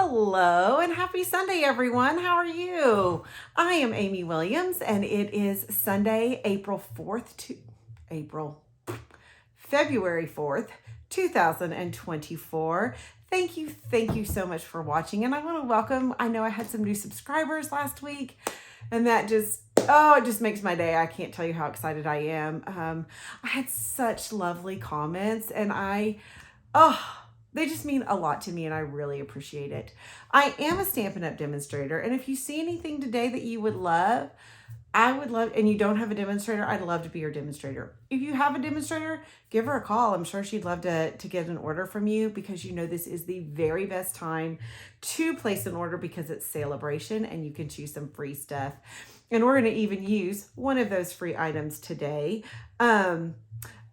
Hello and happy Sunday, everyone. How are you? I am Amy Williams, and it is Sunday, February 4th, 2024. Thank you so much for watching. And I want to welcome, I know I had some new subscribers last week, and that it just makes my day. I can't tell you how excited I am. I had such lovely comments, and they just mean a lot to me, and I really appreciate it. I am a Stampin' Up! Demonstrator, and if you see anything today that you would love, and you don't have a demonstrator, I'd love to be your demonstrator. If you have a demonstrator, give her a call. I'm sure she'd love to get an order from you, because you know this is the very best time to place an order because it's Sale-A-Bration and you can choose some free stuff. And we're going to even use one of those free items today. I'm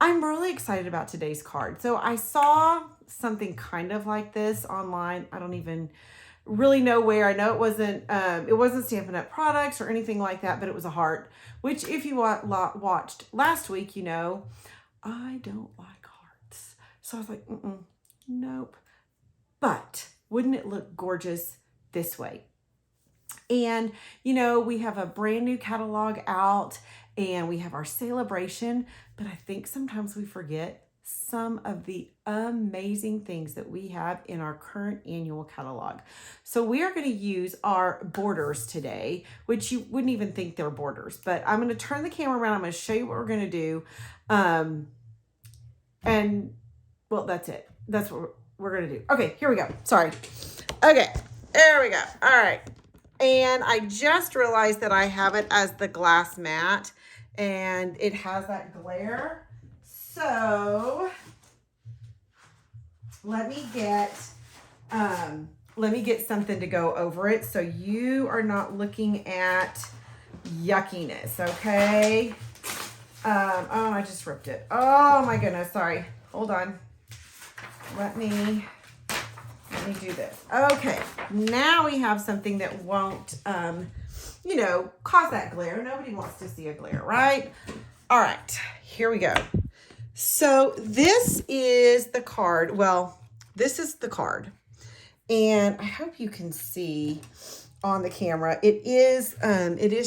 really excited about today's card. So I saw something kind of like this online. I don't even really know where. I know it wasn't Stampin' Up! Products or anything like that, but it was a heart, which if you watched last week, you know, I don't like hearts. So I was like, nope. But wouldn't it look gorgeous this way? And, you know, we have a brand new catalog out and we have our Sale-A-Bration, but I think sometimes we forget some of the amazing things that we have in our current annual catalog. So we are going to use our borders today, which you wouldn't even think they're borders, but I'm going to turn the camera around. I'm going to show you what we're going to do. And well, that's it. That's what we're going to do. Okay, here we go. Sorry. Okay, there we go. All right. And I just realized that I have it as the glass mat and it has that glare. So let me get something to go over it so you are not looking at yuckiness, okay? Oh, I just ripped it. Oh my goodness, sorry. Hold on. Let me do this. Okay, now we have something that won't, cause that glare. Nobody wants to see a glare, right? All right, here we go. So this is the card. Well, this is the card. And I hope you can see on the camera. It is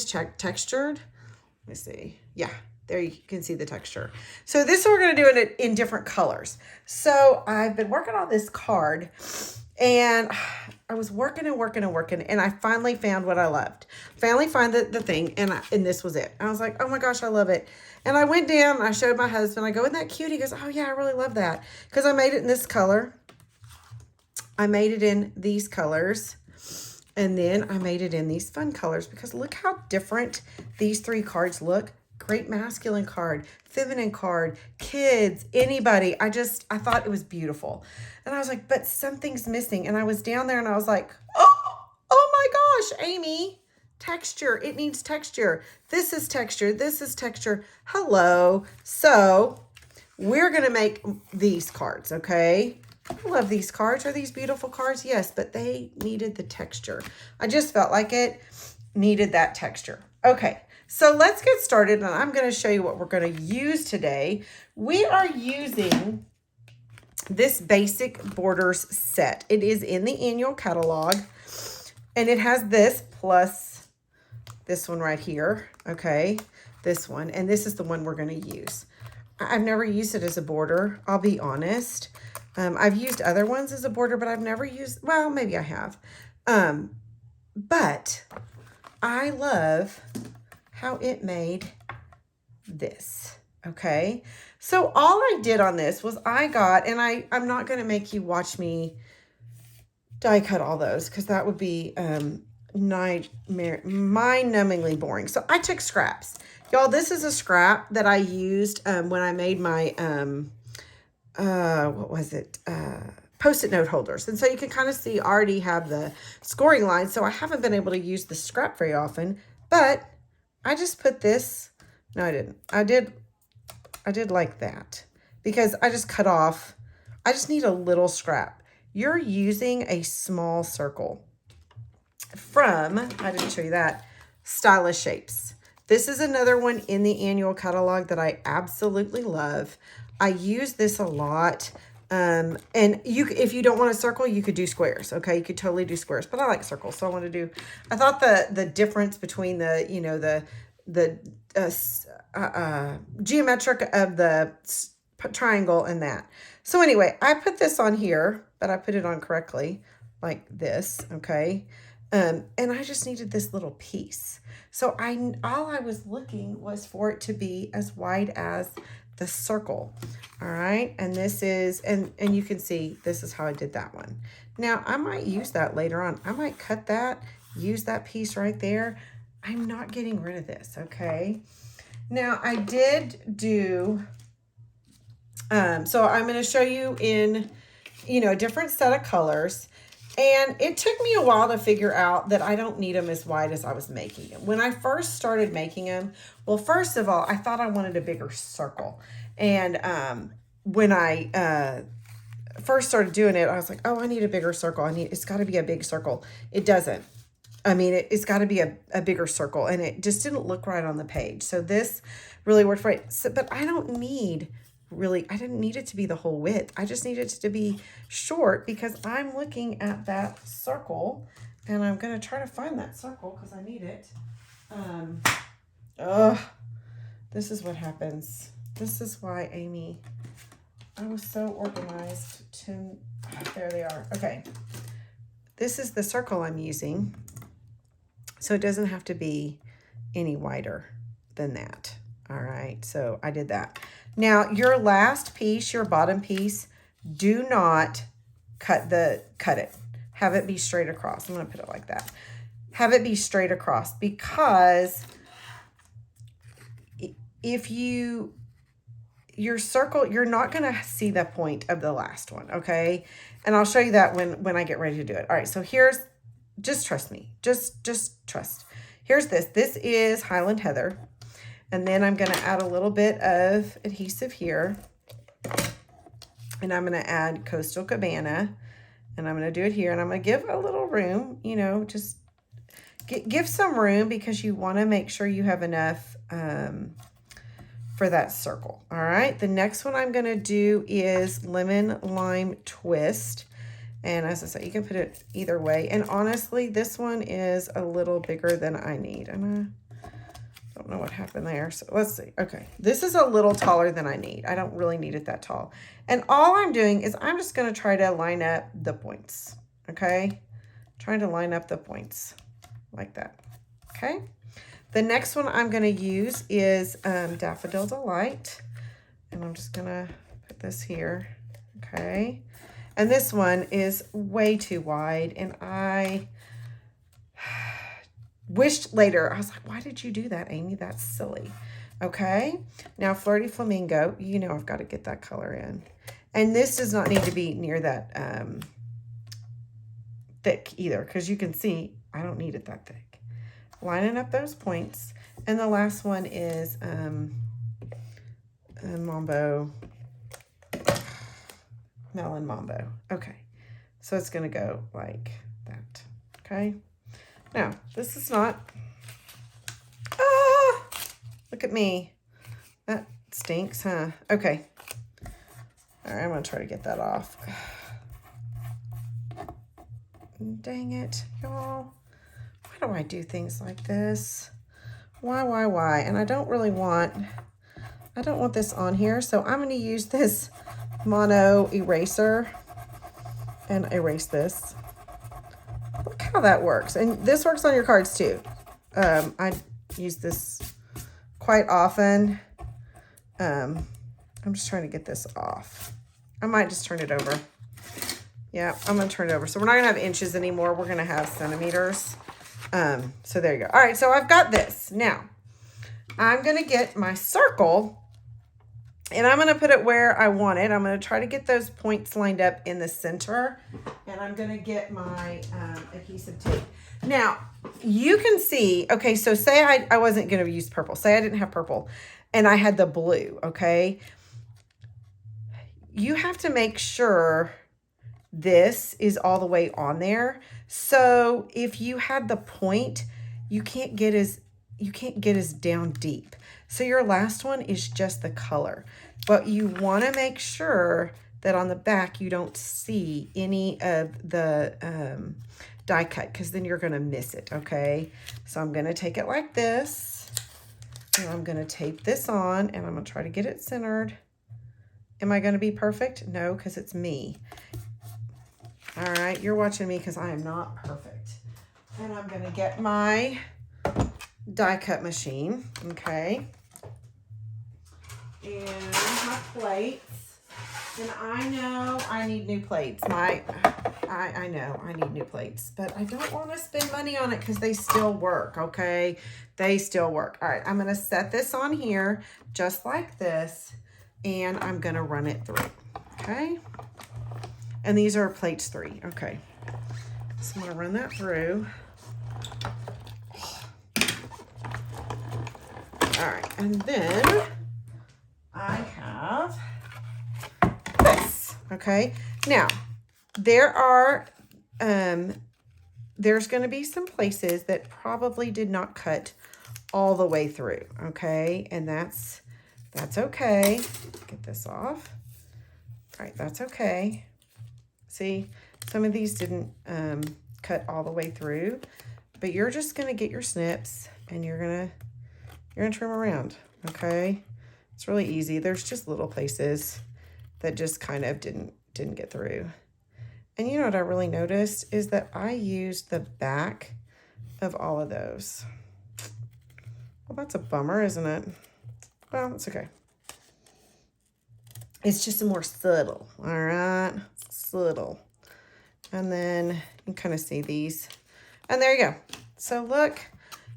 textured. Let me see. Yeah, there you can see the texture. So this we're going to do it in different colors. So I've been working on this card and I was working and I finally found what I loved. Finally find the thing and this was it. I was like, oh my gosh, I love it. And I went down and I showed my husband. I go, isn't that cute? He goes, oh yeah, I really love that. Because I made it in this color. I made it in these colors. And then I made it in these fun colors because look how different these three cards look. Great masculine card, feminine card, kids, anybody. I thought it was beautiful. And I was like, but something's missing. And I was down there and I was like, oh my gosh, Amy, texture. It needs texture. This is texture. This is texture. Hello. So we're going to make these cards, okay? I love these cards. Are these beautiful cards? Yes, but they needed the texture. I just felt like it needed that texture. Okay. So let's get started, and I'm going to show you what we're going to use today. We are using this basic borders set. It is in the annual catalog, and it has this plus this one right here, okay? This one, and this is the one we're going to use. I've never used it as a border, I'll be honest. I've used other ones as a border, but I've never used, well, maybe I have. But I love how it made this, okay? So all I did on this was I'm not going to make you watch me die cut all those because that would be mind-numbingly boring. So I took scraps. Y'all, this is a scrap that I used when I made my, Post-it note holders. And so you can kind of see I already have the scoring line. So I haven't been able to use the scrap very often, but I just put this, no, I didn't. I did like that because I just cut off, I just need a little scrap. You're using a small circle from, I didn't show you that, Stylish Shapes. This is another one in the annual catalog that I absolutely love. I use this a lot And if you don't want a circle, you could do squares. Okay, you could totally do squares, but I like circles, so I thought the difference between the geometric of the triangle and that. So anyway, I put this on here, but I put it on correctly like this. Okay, and I just needed this little piece. So all I was looking was for it to be as wide as the circle. All right, and this is, and you can see this is how I did that one. Now I might use that later on. I might cut that, use that piece right there. I'm not getting rid of this. Okay, now I did do so I'm going to show you in a different set of colors. And it took me a while to figure out that I don't need them as wide as I was making them. When I first started making them, well, first of all, I thought I wanted a bigger circle. And when I first started doing it, I was like, oh, I need a bigger circle. It's got to be a big circle. It doesn't. I mean, it's got to be a bigger circle. And it just didn't look right on the page. So this really worked right. So, but I didn't need it to be the whole width. I just needed it to be short because I'm looking at that circle and I'm going to try to find that circle because I need it. This is what happens. This is why, Amy, I was so organized there they are. Okay. This is the circle I'm using. So it doesn't have to be any wider than that. All right. So I did that. Now, your last piece, your bottom piece, do not cut it. Have it be straight across. I'm going to put it like that. Have it be straight across because if your circle, you're not going to see the point of the last one, okay? And I'll show you that when I get ready to do it. All right, so just trust me. Just trust. Here's this. This is Highland Heather. And then I'm going to add a little bit of adhesive here. And I'm going to add Coastal Cabana. And I'm going to do it here. And I'm going to give a little room, just give some room because you want to make sure you have enough for that circle. All right. The next one I'm going to do is Lemon Lime Twist. And as I said, you can put it either way. And honestly, this one is a little bigger than I need. And don't know what happened there. So let's see. Okay. This is a little taller than I need. I don't really need it that tall. And all I'm doing is I'm just going to try to line up the points. Okay. Trying to line up the points like that. Okay. The next one I'm going to use is Daffodil Delight. And I'm just going to put this here. Okay. And this one is way too wide. And I wished later, I was like, why did you do that, Amy? That's silly. Okay. Now, Flirty Flamingo, I've got to get that color in. And this does not need to be near that thick either, because you can see I don't need it that thick. Lining up those points. And the last one is Mambo. Melon Mambo. Okay. So it's going to go like that. Okay. Now, this is not, look at me. That stinks, huh? Okay. All right, I'm going to try to get that off. Dang it, y'all. Why do I do things like this? Why? And I don't want this on here, so I'm going to use this mono eraser and erase this. Look how that works. And this works on your cards too. I use this quite often. I'm just trying to get this off. I might just turn it over. Yeah, I'm going to turn it over. So we're not going to have inches anymore. We're going to have centimeters. So there you go. All right, so I've got this. Now, I'm going to get my circle. And I'm going to put it where I want it. I'm going to try to get those points lined up in the center. And I'm going to get my adhesive tape. Now, you can see, okay, so say I wasn't going to use purple. Say I didn't have purple and I had the blue, okay? You have to make sure this is all the way on there. So if you had the point, you can't get as down deep. So your last one is just the color, but you want to make sure that on the back you don't see any of the die cut, because then you're going to miss it, okay? So I'm going to take it like this, and I'm going to tape this on, and I'm going to try to get it centered. Am I going to be perfect? No, because it's me. All right, you're watching me because I am not perfect. And I'm going to get my die cut machine, okay? And my plates. And I know I need new plates. I know I need new plates, but I don't want to spend money on it because they still work, okay? They still work. All right, I'm going to set this on here just like this, and I'm going to run it through, okay? And these are plates 3, okay? So I'm going to run that through. All right, and then I have this, okay? Now, there are, there's going to be some places that probably did not cut all the way through, okay? And that's okay. Get this off. All right, that's okay. See, some of these didn't cut all the way through, but you're just going to get your snips and you're going to trim around, okay? It's really easy. There's just little places that just kind of didn't get through. And you know what I really noticed is that I used the back of all of those. Well, that's a bummer, isn't it? Well, it's okay. It's just more subtle, all right? Subtle. And then you can kind of see these. And there you go. So look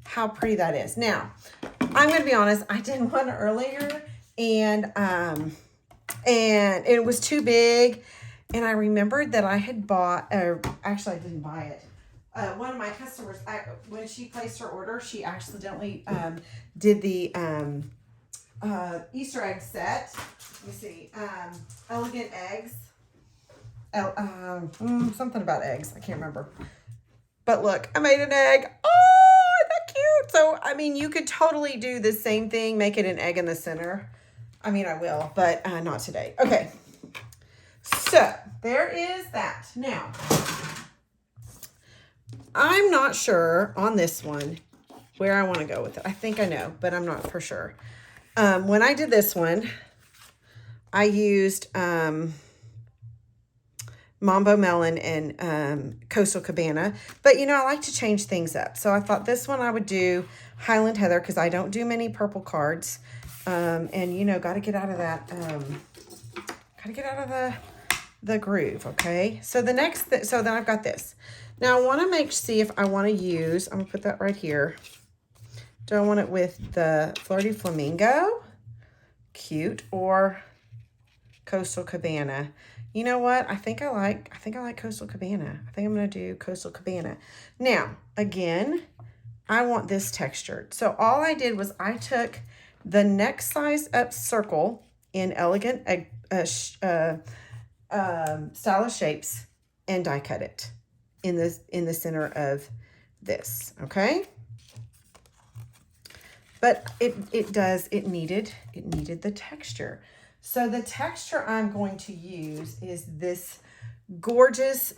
how pretty that is. Now, I'm going to be honest, I did one earlier and it was too big. And I remembered that I had bought, actually I didn't buy it. One of my customers, when she placed her order, she accidentally did the Easter egg set. Let me see, elegant eggs. Something about eggs, I can't remember. But look, I made an egg. Oh, isn't that cute? So, I mean, you could totally do the same thing, make it an egg in the center. I mean, I will, but not today. Okay. So, there is that. Now, I'm not sure on this one where I want to go with it. I think I know, but I'm not for sure. When I did this one, I used Mambo Melon and Coastal Cabana. But, you know, I like to change things up. So I thought this one I would do Highland Heather because I don't do many purple cards. And, you know, got to get out of that, got to get out of the groove, okay? So the next, so then I've got this. Now I want to see if I want to use, I'm going to put that right here. Do I want it with the Flirty Flamingo? Cute. Or Coastal Cabana. You know what? I think I like Coastal Cabana. I think I'm going to do Coastal Cabana. Now, again, I want this textured. So all I did was I took the next size up circle in elegant style of shapes and die cut it in the center of this, okay? But it needed the texture. So the texture I'm going to use is this gorgeous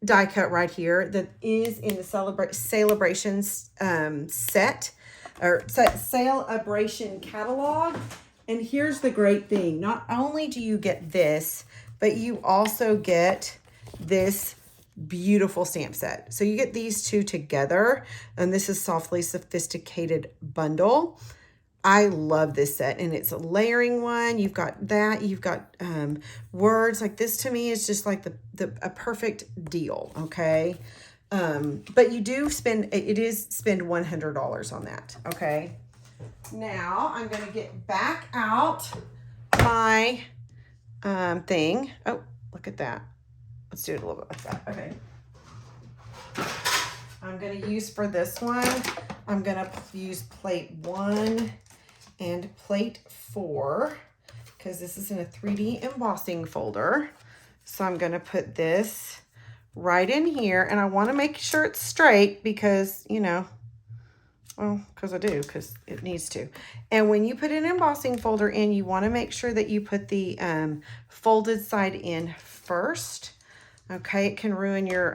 die cut right here that is in the Sale-A-Bration set, or Sale-A-Bration catalog. And here's the great thing. Not only do you get this, but you also get this beautiful stamp set. So you get these two together, and this is Softly Sophisticated Bundle. I love this set, and it's a layering one. You've got that. You've got words. Like this to me is just like a perfect deal, okay? But you do spend $100 on that, okay? Now I'm going to get back out my thing. Oh, look at that. Let's do it a little bit like that. Okay. I'm going to use for this one, I'm going to use plate 1 and plate 4 because this is in a 3D embossing folder. So I'm going to put this right in here, and I want to make sure it's straight because, you know, Well, because I do, because it needs to. And when you put an embossing folder in, you want to make sure that you put the folded side in first. Okay, it can ruin your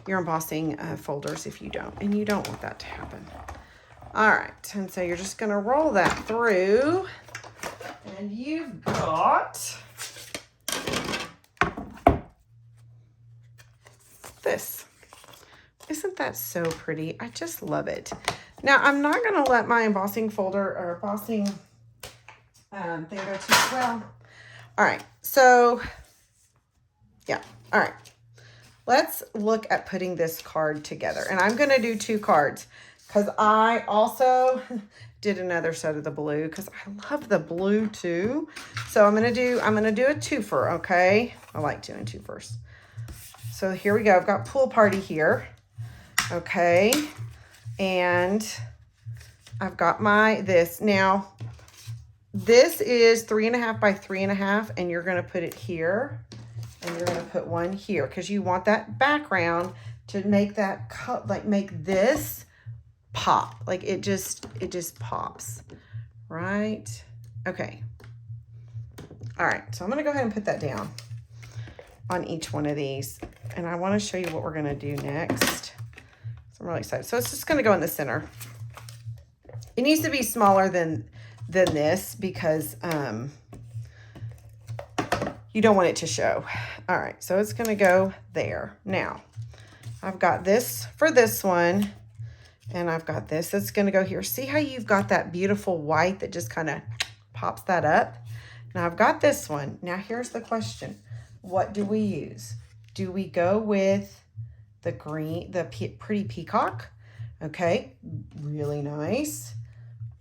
embossing folders if you don't, and you don't want that to happen. All right, and so you're just going to roll that through, and you've got this. Isn't that so pretty? I just love it. Now, I'm not going to let my embossing folder or embossing thing go too well. All right, so yeah, all right. Let's look at putting this card together. And I'm going to do 2 cards because I also did another set of the blue because I love the blue too. So I'm going to do a twofer, okay? I like doing twofers. So here we go. I've got Pool Party here. Okay, and I've got this. Now, this is 3.5 by 3.5, and you're going to put it here, and you're going to put one here, because you want that background to make that make this pop. Like it just pops, right? Okay. All right, so I'm going to go ahead and put that down on each one of these, and I want to show you what we're going to do next. So I'm really excited. So it's just going to go in the center. It needs to be smaller than this because you don't want it to show. All right, so it's going to go there. Now, I've got this for this one, and I've got this that's going to go here. See how you've got that beautiful white that just kind of pops that up? Now, I've got this one. Now, here's the question. What do we use? Do we go with the green, the pretty peacock? Okay, really nice.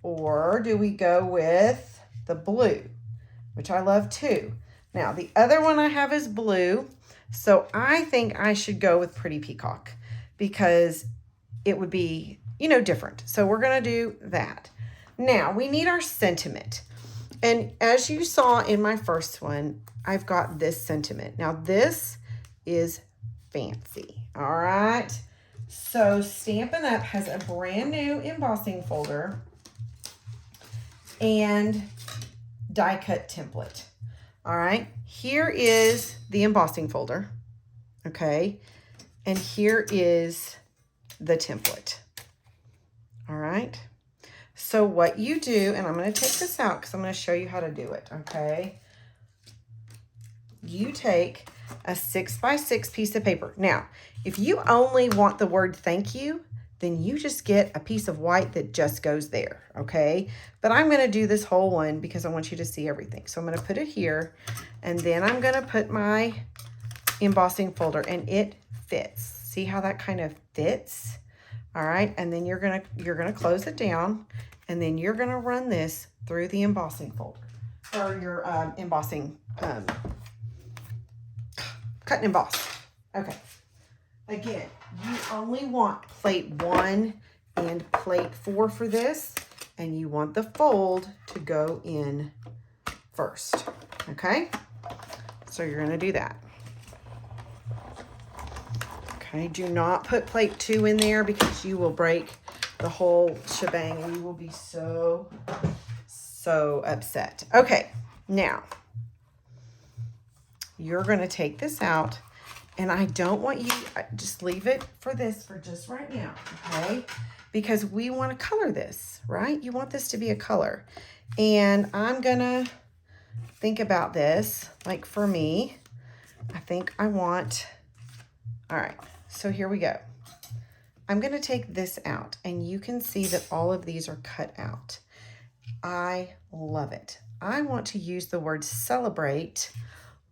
Or do we go with the blue, which I love too? Now, the other one I have is blue, so I think I should go with pretty peacock because it would be, different. So we're going to do that. Now, we need our sentiment. And as you saw in my first one, I've got this sentiment. Now, this is fancy. All right. So Stampin' Up! Has a brand new embossing folder and die cut template. All right. Here is the embossing folder. Okay. And here is the template. All right. So what you do, and I'm going to take this out because I'm going to show you how to do it. Okay. You take a 6x6 piece of paper. Now, if you only want the word thank you, then you just get a piece of white that just goes there, okay? But I'm going to do this whole one because I want you to see everything. So I'm going to put it here, and then I'm going to put my embossing folder, and it fits. See how that kind of fits? All right, and then you're gonna close it down, and then you're gonna run this through the embossing folder, or your embossing cut and emboss. Okay. Again, you only want plate 1 and plate 4 for this, and you want the fold to go in first. Okay? So you're going to do that. Okay, do not put plate 2 in there because you will break the whole shebang and you will be so upset. Okay, now you're going to take this out, and I don't want you, just leave it for this for just right now, okay? Because we want to color this, right? You want this to be a color. And I'm going to think about this, like for me, I think I want, all right, so here we go. I'm going to take this out, and you can see that all of these are cut out. I love it. I want to use the word celebrate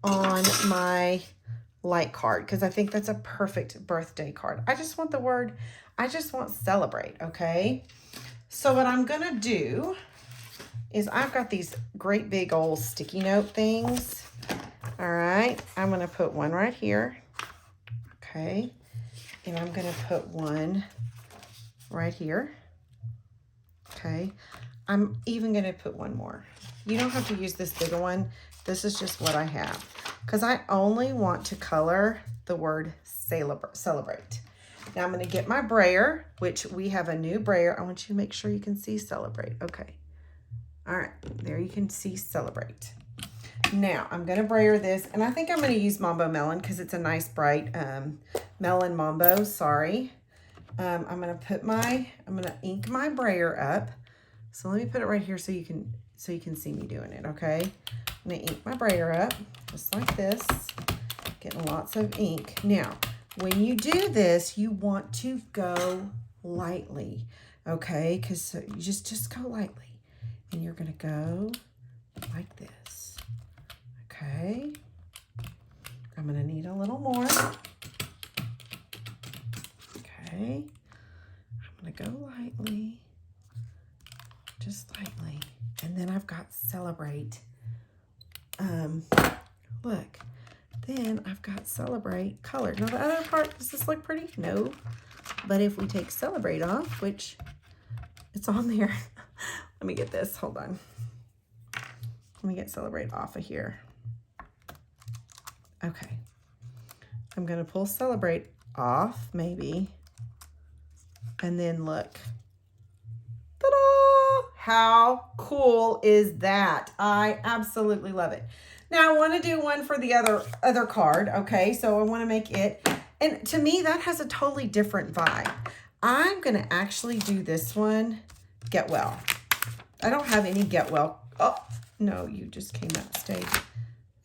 on my light card because I think that's a perfect birthday card. I just want celebrate, okay? So what I'm going to do is I've got these great big old sticky note things. All right, I'm going to put one right here, okay? And I'm going to put one right here, okay? I'm even going to put one more. You don't have to use this bigger one. This is just what I have because I only want to color the word celebrate. Now I'm going to get my brayer, which we have a new brayer. I want you to make sure you can see Celebrate. Okay. All right. There you can see Celebrate. Now I'm going to brayer this, and I think I'm going to use Mambo Melon because it's a nice bright Melon Mambo. Sorry. I'm going to ink my brayer up. So let me put it right here so you can see me doing it, okay? I'm going to ink my brayer up just like this, getting lots of ink. Now, when you do this, you want to go lightly, okay? Because you just go lightly. And you're going to go like this, okay? I'm going to need a little more. Okay. I'm going to go lightly, just lightly. And then I've got Celebrate. Look. Then I've got Celebrate colored. Now the other part, does this look pretty? No. But if we take Celebrate off, which it's on there. Let me get this. Hold on. Let me get Celebrate off of here. Okay. I'm going to pull Celebrate off, maybe. And then look. Ta-da! How cool is that? I absolutely love it. Now I want to do one for the other card, okay? So I want to make it, and to me that has a totally different vibe. I'm going to actually do this one, Get Well. I don't have any Get Well. Oh, no, you just came out stage.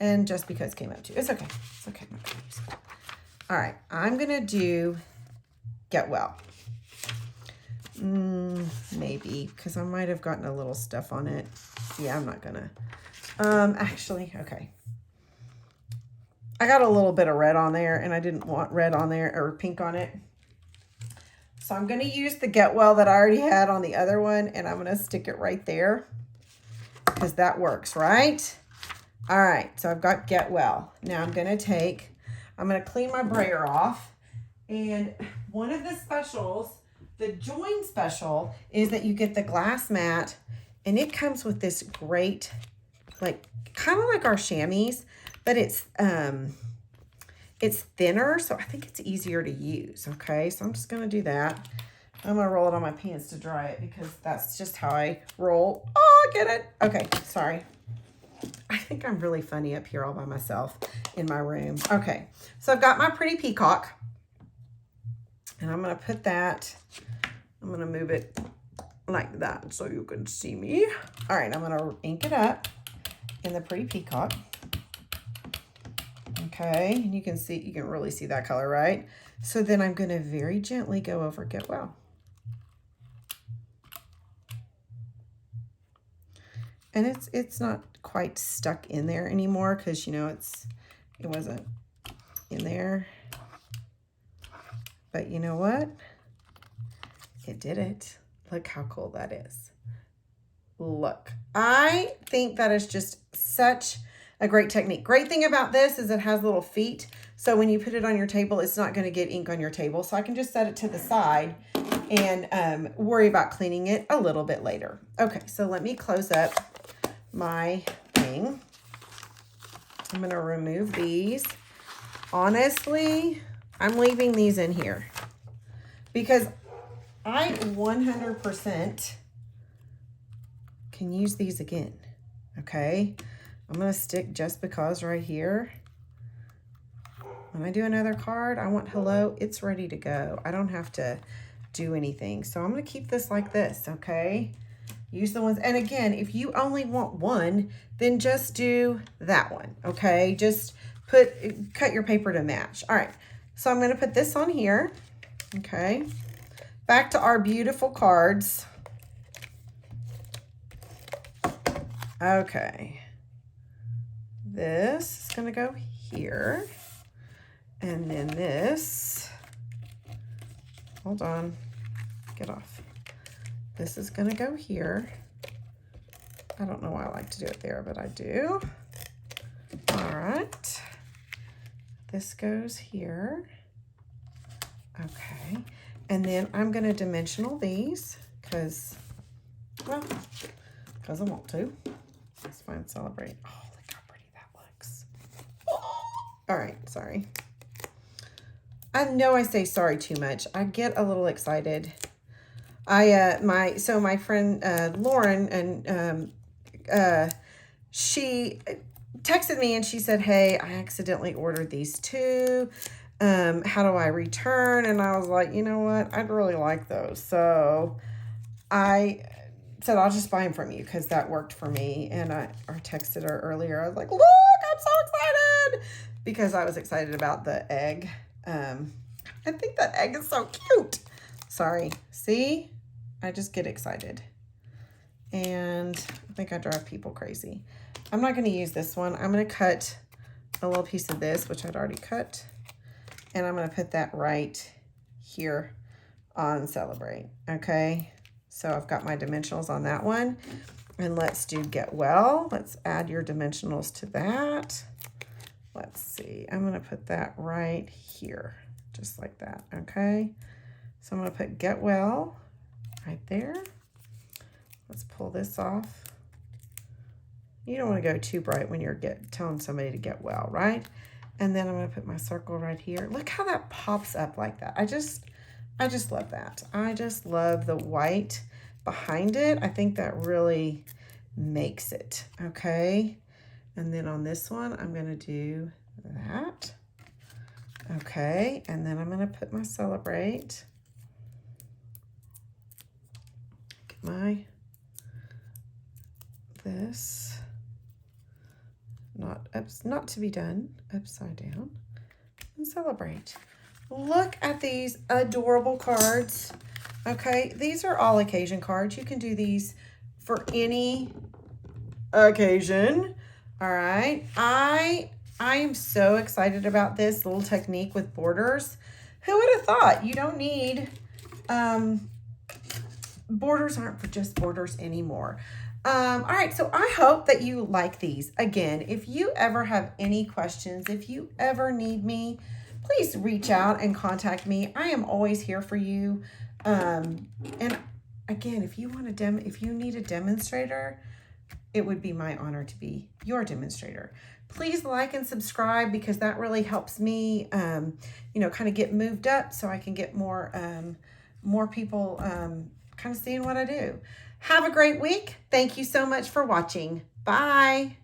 And just because came out too. It's okay. It's okay. I'm not going to use it. All right, I'm going to do Get Well. Maybe, because I might have gotten a little stuff on it. Yeah, I'm not going to. Actually, okay. I got a little bit of red on there, and I didn't want red on there or pink on it. So I'm going to use the Get Well that I already had on the other one, and I'm going to stick it right there because that works, right? All right, so I've got Get Well. Now I'm going to clean my brayer off, and one of the specials, the join special, is that you get the glass mat, and it comes with this great, like, kind of like our chamois, but it's thinner, so I think it's easier to use, okay? So I'm just going to do that. I'm going to roll it on my pants to dry it because that's just how I roll. Oh, get it? Okay, sorry. I think I'm really funny up here all by myself in my room. Okay, so I've got my pretty peacock, and I'm going to put that, I'm going to move it like that so you can see me. All right, I'm going to ink it up in the pretty peacock. Okay, and you can really see that color, right? So then I'm going to very gently go over Get Well. And it's not quite stuck in there anymore because, you know, it wasn't in there. But you know what? It did it. Look how cool that is. Look, I think that is just such a great technique. Great thing about this is it has little feet. So when you put it on your table, it's not going to get ink on your table. So I can just set it to the side and worry about cleaning it a little bit later. Okay, so let me close up my thing. I'm going to remove these. Honestly, I'm leaving these in here because I 100% can use these again. Okay, I'm going to stick Just Because right here. When I do another card, I want hello, it's ready to go. I don't have to do anything. So I'm going to keep this like this, okay? Use the ones, and again, if you only want one, then just do that one, okay? Just cut your paper to match. All right, so I'm going to put this on here, okay? Back to our beautiful cards. Okay. This is going to go here. And then this, hold on, get off. This is going to go here. I don't know why I like to do it there, but I do. All right. This goes here. Okay. And then I'm going to dimensional these because I want to. Let's find Celebrate. Oh, look how pretty that looks. Oh. All right, sorry. I know I say sorry too much. I get a little excited. My friend Lauren, and she texted me and she said, hey, I accidentally ordered these two. How do I return? And I was like, you know what? I'd really like those. So I said, I'll just buy them from you because that worked for me. And I texted her earlier. I was like, look, I'm so excited because I was excited about the egg. I think that egg is so cute. Sorry. See? I just get excited. And I think I drive people crazy. I'm not going to use this one. I'm going to cut a little piece of this, which I'd already cut. And I'm going to put that right here on Celebrate. Okay. So I've got my dimensionals on that one. And let's do Get Well. Let's add your dimensionals to that. Let's see. I'm going to put that right here. Just like that. Okay. So I'm going to put Get Well right there. Let's pull this off. You don't want to go too bright when you're telling somebody to get well, right? And then I'm going to put my circle right here. Look how that pops up like that. I just love that. I just love the white behind it. I think that really makes it, okay? And then on this one, I'm going to do that. Okay, and then I'm going to put my Celebrate. Get my, this, not to be done, upside down, and Celebrate. Look at these adorable cards. Okay, these are all occasion cards. You can do these for any occasion. All right, I am so excited about this little technique with borders. Who would have thought? You don't need, borders aren't just borders anymore. All right, so I hope that you like these. Again, if you ever have any questions, if you ever need me, please reach out and contact me. I am always here for you. And again, if you need a demonstrator, it would be my honor to be your demonstrator. Please like and subscribe because that really helps me, kind of get moved up so I can get more people kind of seeing what I do. Have a great week. Thank you so much for watching. Bye.